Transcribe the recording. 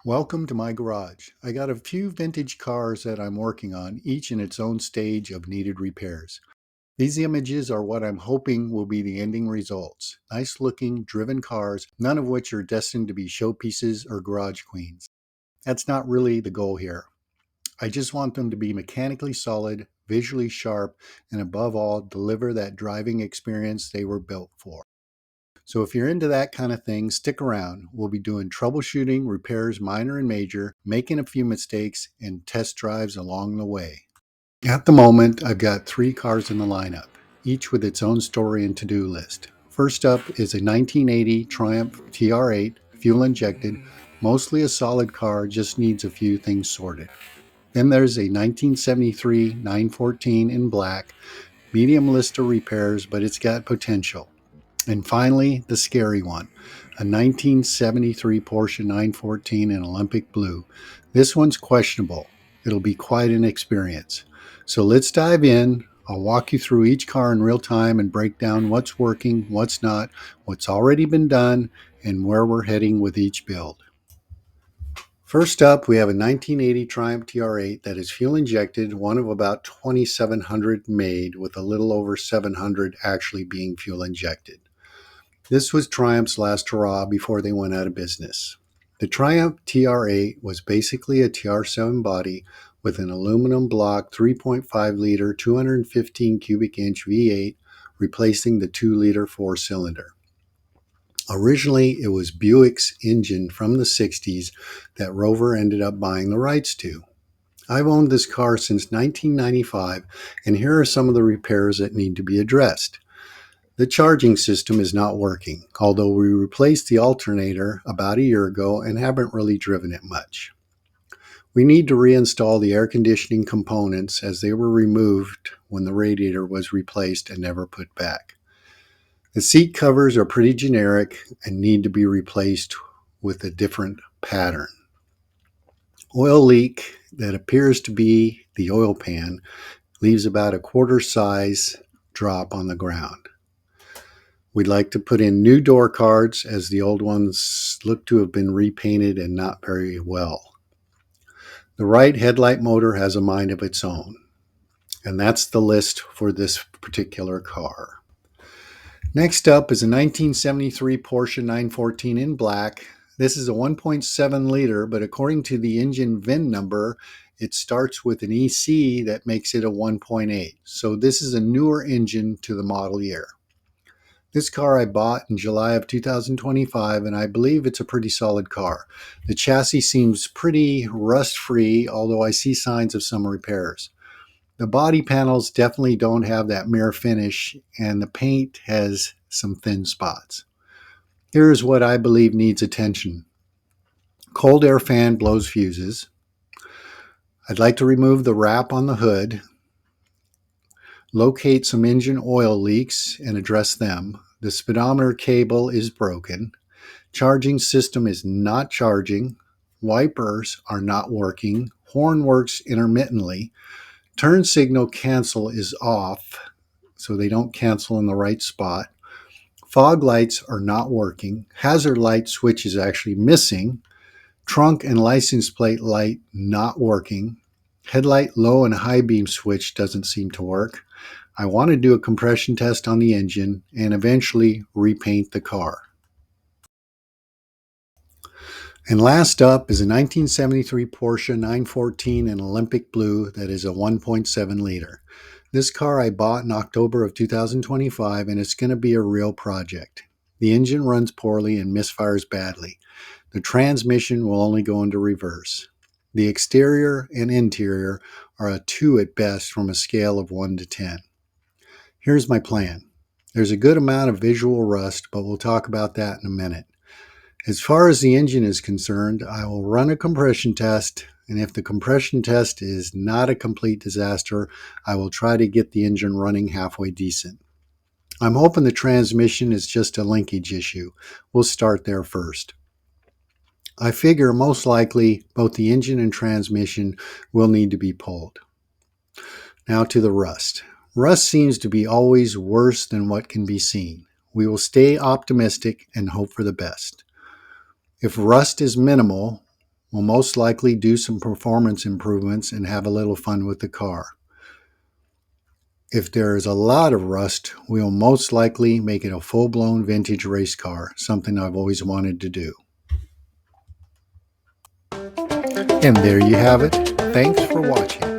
Welcome to my garage. I got a few vintage cars that I'm working on, each in its own stage of needed repairs. These images are what I'm hoping will be the ending results. Nice looking, driven cars, none of which are destined to be showpieces or garage queens. That's not really the goal here. I just want them to be mechanically solid, visually sharp, and above all, deliver that driving experience they were built for. So if you're into that kind of thing, stick around. We'll be doing troubleshooting, repairs, minor and major, making a few mistakes, and test drives along the way. At the moment, I've got 3 cars in the lineup, each with its own story and to-do list. First up is a 1980 Triumph TR8, fuel injected, mostly a solid car, just needs a few things sorted. Then there's a 1973 914 in black, medium list of repairs, but it's got potential. And finally, the scary one, a 1973 Porsche 914 in Olympic blue. This one's questionable. It'll be quite an experience. So let's dive in. I'll walk you through each car in real time and break down what's working, what's not, what's already been done, and where we're heading with each build. First up, we have a 1980 Triumph TR8 that is fuel injected, one of about 2,700 made, with a little over 700 actually being fuel injected. This was Triumph's last hurrah before they went out of business. The Triumph TR8 was basically a TR7 body with an aluminum block 3.5 liter 215 cubic inch V8 replacing the 2-liter 4-cylinder. Originally, it was Buick's engine from the 60s that Rover ended up buying the rights to. I've owned this car since 1995, and here are some of the repairs that need to be addressed. The charging system is not working, although we replaced the alternator about a year ago and haven't really driven it much. We need to reinstall the air conditioning components as they were removed when the radiator was replaced and never put back. The seat covers are pretty generic and need to be replaced with a different pattern. Oil leak that appears to be the oil pan leaves about a quarter size drop on the ground. We'd like to put in new door cards as the old ones look to have been repainted and not very well. The right headlight motor has a mind of its own, and that's the list for this particular car. Next up is a 1973 Porsche 914 in black. This is a 1.7 liter, but according to the engine VIN number, it starts with an EC that makes it a 1.8. So this is a newer engine to the model year. This car I bought in July of 2025, and I believe it's a pretty solid car. The chassis seems pretty rust-free, although I see signs of some repairs. The body panels definitely don't have that mirror finish, and the paint has some thin spots. Here's what I believe needs attention. Cold air fan blows fuses. I'd like to remove the wrap on the hood, locate some engine oil leaks and address them. The speedometer cable is broken. Charging system is not charging. Wipers are not working. Horn works intermittently. Turn signal cancel is off, so they don't cancel in the right spot. Fog lights are not working. Hazard light switch is actually missing. Trunk and license plate light not working. Headlight low and high beam switch doesn't seem to work. I want to do a compression test on the engine and eventually repaint the car. And last up is a 1973 Porsche 914 in Olympic blue that is a 1.7 liter. This car I bought in October of 2025, and it's going to be a real project. The engine runs poorly and misfires badly. The transmission will only go into reverse. The exterior and interior are a 2 at best from a scale of 1 to 10. Here's my plan. There's a good amount of visual rust, but we'll talk about that in a minute. As far as the engine is concerned, I will run a compression test, and if the compression test is not a complete disaster, I will try to get the engine running halfway decent. I'm hoping the transmission is just a linkage issue. We'll start there first. I figure most likely both the engine and transmission will need to be pulled. Now to the rust. Rust seems to be always worse than what can be seen. We will stay optimistic and hope for the best. If rust is minimal, we'll most likely do some performance improvements and have a little fun with the car. If there is a lot of rust, we'll most likely make it a full-blown vintage race car, something I've always wanted to do. And there you have it. Thanks for watching.